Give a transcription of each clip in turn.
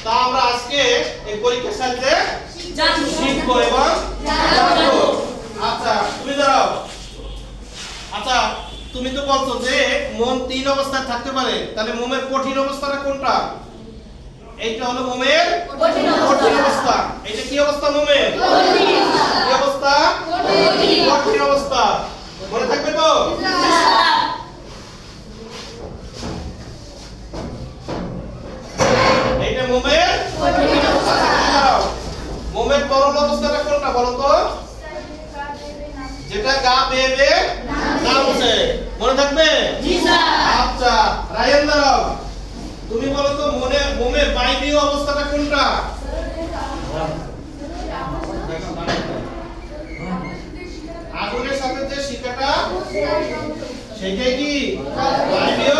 তা আমরা আজকে এই পরীক্ষার সাথে শিখবো এবং জানবো। আচ্ছা তুমি দাঁড়াও। আচ্ছা তুমি তো বলছো যে মোম তিন অবস্থায় থাকতে পারে, তাহলে মোমের কঠিন অবস্থাটা কোনটা? এইটা হলো মোমের কঠিন অবস্থা। এটা কি অবস্থা মোমের? কি অবস্থা? কঠিন অবস্থা। মনে থাকবে তো? এইটা মোমের কঠিন অবস্থা। মোমের তরল অবস্থাটা কোনটা বলো তো? যেটা গা বেয়ে বেয়ে নামছে। মনে থাকবে? জি স্যার। আচ্ছা রায়ান দাঁড়াও। তুমি বলো তো মোমের বায়বীয় অবস্থাটা কোনটা? আগুনের সাথে যে শিখাটা সেটাই কি বায়বীয়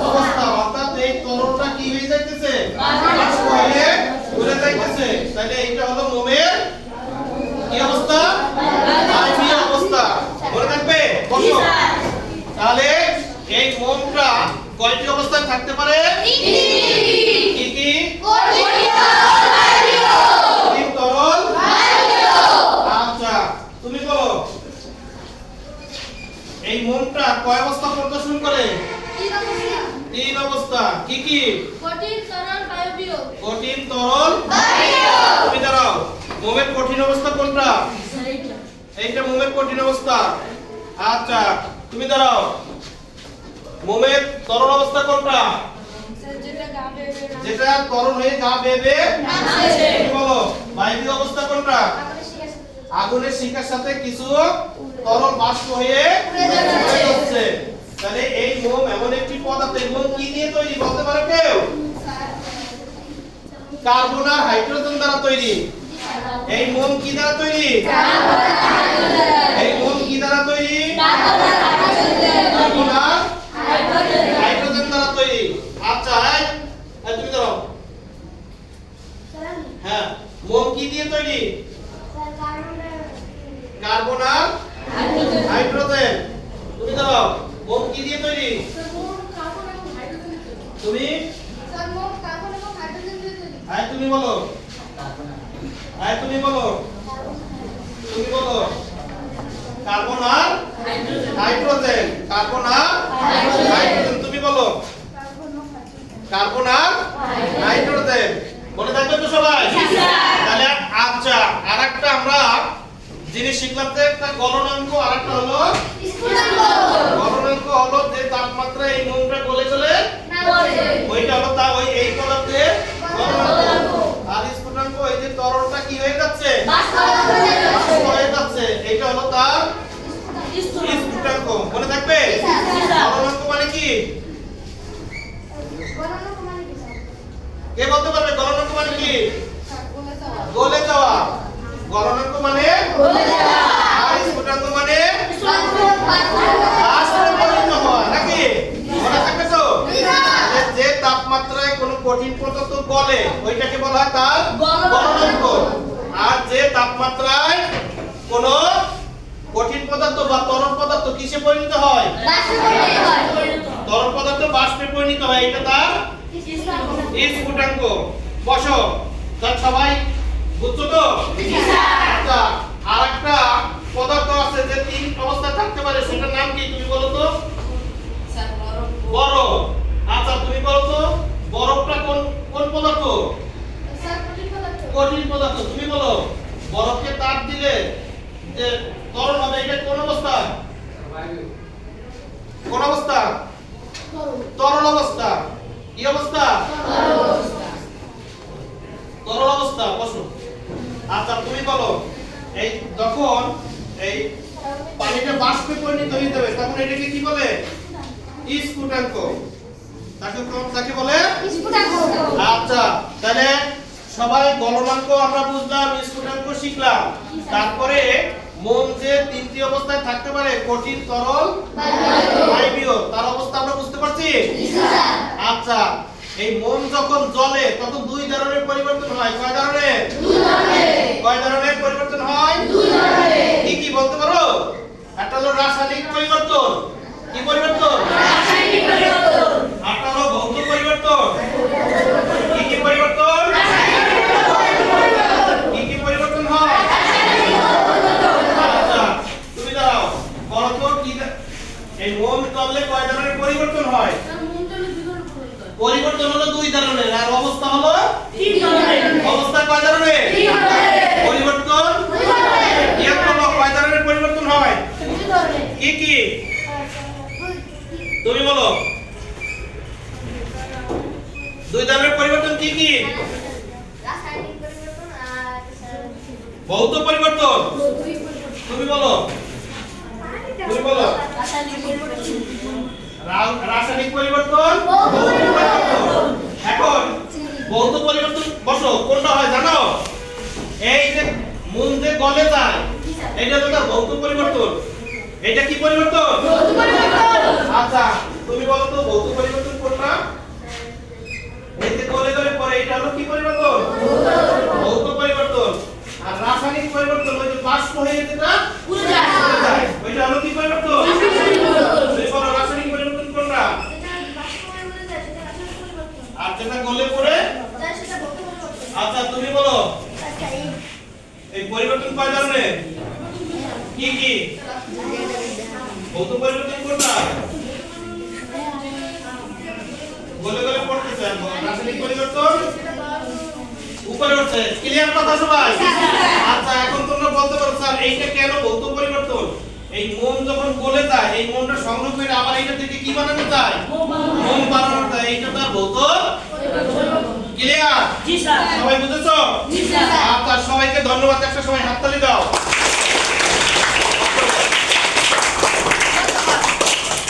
অবস্থা, অর্থাৎ এই তরলটা কি হয়ে যাইতেছে? বাষ্প হয়ে ঘুরে যাইতেছে। তাহলে এইটা হলো মোমের কি অবস্থা? বায়বীয় অবস্থা। মনে থাকবে? বসো। তাহলে এই মোমটা কয়টি অবস্থায় থাকতে পারে? কি কি? কঠিন, তরল, বায়বীয়। আচ্ছা তুমি বলো এই মোমটা কয় অবস্থা প্রদর্শন করে? তিন অবস্থা। কি কি? কঠিন, তরল, বায়বীয়। কঠিন, তরল, বায়বীয়। তুমি দাঁড়াও। মোমের কঠিন অবস্থা কোনটা? এইটা মোমের কঠিন অবস্থা। আচ্ছা তুমি দাঁড়াও। মোমের তরল অবস্থা কোনটা? যেটা তরল হয়ে গা বেয়ে বেয়ে নামছে। তুমি বলো বায়বীয় অবস্থা কোনটা? আগুনের শিখার সাথে কিছু তরল বাষ্প হয়ে ঘুরে যাচ্ছে। তাহলে এই মোম এমন একটি পদার্থ, এই মোম কি দিয়ে তৈরি বলতে পারে কেউ? কার্বন আর হাইড্রোজেন দ্বারা তৈরি। এই মোম কি দ্বারা তৈরি? এই মোম কি দ্বারা তৈরি? কার্বন আর হাইড্রোজেন দ্বারা তৈরি। আচ্ছা তুমি ধরো। হ্যাঁ মোম কি দিয়ে তৈরি? কার্বন আর হাইড্রোজেন। তুমি ধরো মোম কি দিয়ে তৈরি? তুমি তুমি বলো। তুমি বলো। তুমি বলো কার্বন আর হাইড্রোজেন। কার্বন আর হাইড্রোজেন। তুমি বলো কার্বন আর হাইড্রোজেন। মনে থাকবে তো সবাই? তাহলে আচ্ছা আরেকটা আমরা জিনিস শিখলাম যে একটা গলনাঙ্ক, আরেকটা হলো স্ফুটনাঙ্ক। গলনাঙ্ক হলো যে তাপমাত্রায় এই মোমটা গলে গলে ওইটা হলো তা ওই এই পদার্থের গলনাঙ্ক। আর স্ফুটনাঙ্ক এই যে তরলটা কি হয়ে যাচ্ছে? বাষ্প হয়ে যাচ্ছে। এইটা হলো তার স্ফুটনাঙ্ক। মনে থাকবে? গলনাঙ্ক মানে কি? কে বলতে পারবে গলনাঙ্ক মানে কি? গলে যাওয়া। গলনাঙ্ক মানে গলে যাওয়া। আর স্ফুটনাঙ্ক মানে বাষ্পে পরিণত হওয়া। নাকি? মনে থাকবে তো? যে তাপমাত্রায় কোন কঠিন পদার্থ গলে ওইটাকে বলা হয় তার গলনাঙ্ক। আর যে তাপমাত্রায় কোন কঠিন পদার্থ বা তরল পদার্থ কিসে পরিণত হয়? তরল পদার্থ বাষ্পে পরিণত হয়, এটা তার স্ফুটনাঙ্ক। বসো। তাহলে সবাই বুঝছো তো? আচ্ছা আরেকটা পদার্থ আছে যে তিন অবস্থায় থাকতে পারে, সেটার নাম কি তুমি বলো তো? বরফ। আচ্ছা তুমি বলো তো বরফটা কোন কোন পদার্থ? কঠিন পদার্থ। তুমি বলো বরফকে তাপ দিলে যে তরল হবে, এটা কোন অবস্থা? কোন অবস্থা? তরল অবস্থা। কি অবস্থা? তরল অবস্থা। বসো। আচ্ছা তুমি বলো এই যখন এই পানিটা বাষ্পে পরিণত হয়ে যাবে তখন এটাকে কি বলে? স্ফুটনাঙ্ক। তাকে বলে স্ফুটনাঙ্ক। আচ্ছা তাহলে সবাই গলনাঙ্ক আমরা বুঝলাম, স্ফুটনাঙ্ক শিখলাম। তারপরে মোম যে তিনটি অবস্থায় থাকতে পারে, কঠিন, তরল, বায়বীয়, তার অবস্থা আমরা বুঝতে পারছি? আচ্ছা এই মোম যখন জ্বলে তখন দুই ধরনের পরিবর্তন হয়। কয় ধরনের? দুই ধরনের। কয় ধরনের পরিবর্তন হয়? দুই ধরনের। কি কি বলতে পারো? একটা হলো রাসায়নিক পরিবর্তন। কি পরিবর্তন? রাসায়নিক পরিবর্তন। একটা হলো ভৌত পরিবর্তন। কি কি পরিবর্তন? ধরনের আর অবস্থা হলো তিন ধরনের। অবস্থা কয় ধরনের? তিন ধরনের। পরিবর্তন দুই ধরনের। এক হলো কয় ধরনের পরিবর্তন হয়? দুই ধরনের। কি কি তুমি বলো? দুই ধরনের পরিবর্তন কি কি? রাসায়নিক পরিবর্তন আর ভৌত পরিবর্তন। তুমি বলো? তুমি বলো? রাসায়নিক পরিবর্তন। রাসায়নিক পরিবর্তন, ভৌত ভৌত পরিবর্তন। পরিবর্তন। এখন ভৌত পরিবর্তন বসো কোনটা হয় জানো? এই যে মন যে গলে যায় এটা তো তার ভৌত পরিবর্তন। এটা কি পরিবর্তন? ভৌত পরিবর্তন। আচ্ছা তুমি বলো তো ভৌত পরিবর্তন কোনটা? এই যে গলে গলে পড়ে এটা হলো কি পরিবর্তন? ভৌত পরিবর্তন। আর রাসায়নিক পরিবর্তন ওই যে বাষ্প হয়ে যেটা উড়ে যায়। চলে যায় ওইটা হলো কি পরিবর্তন? রাসায়নিক পরিবর্তন। তুমি বলো রাসায়নিক পরিবর্তন কোনটা? আর যেটা গলে পড়ে আচ্ছা তুমি বলো এই পরিবর্তন কয় ধরনের? কি কি? ভৌত পরিবর্তন কোনটা? গলে গলে পড়তেছে আর রাসায়নিক পরিবর্তন উপরে উঠছে। ক্লিয়ার কথা সবাই? আচ্ছা এখন তোমরা বলতে পারো স্যার এইটা কেন ভৌত পরিবর্তন? এই মোম যখন গলে যায় এই মোমটা সংগ্রহ করে আবার এইটা থেকে কি বানানো যায়? মোম বানানো যায়। এইটা তার ভৌত ক্লিয়ার? জি স্যার। সবাই বুঝেছো? জি স্যার।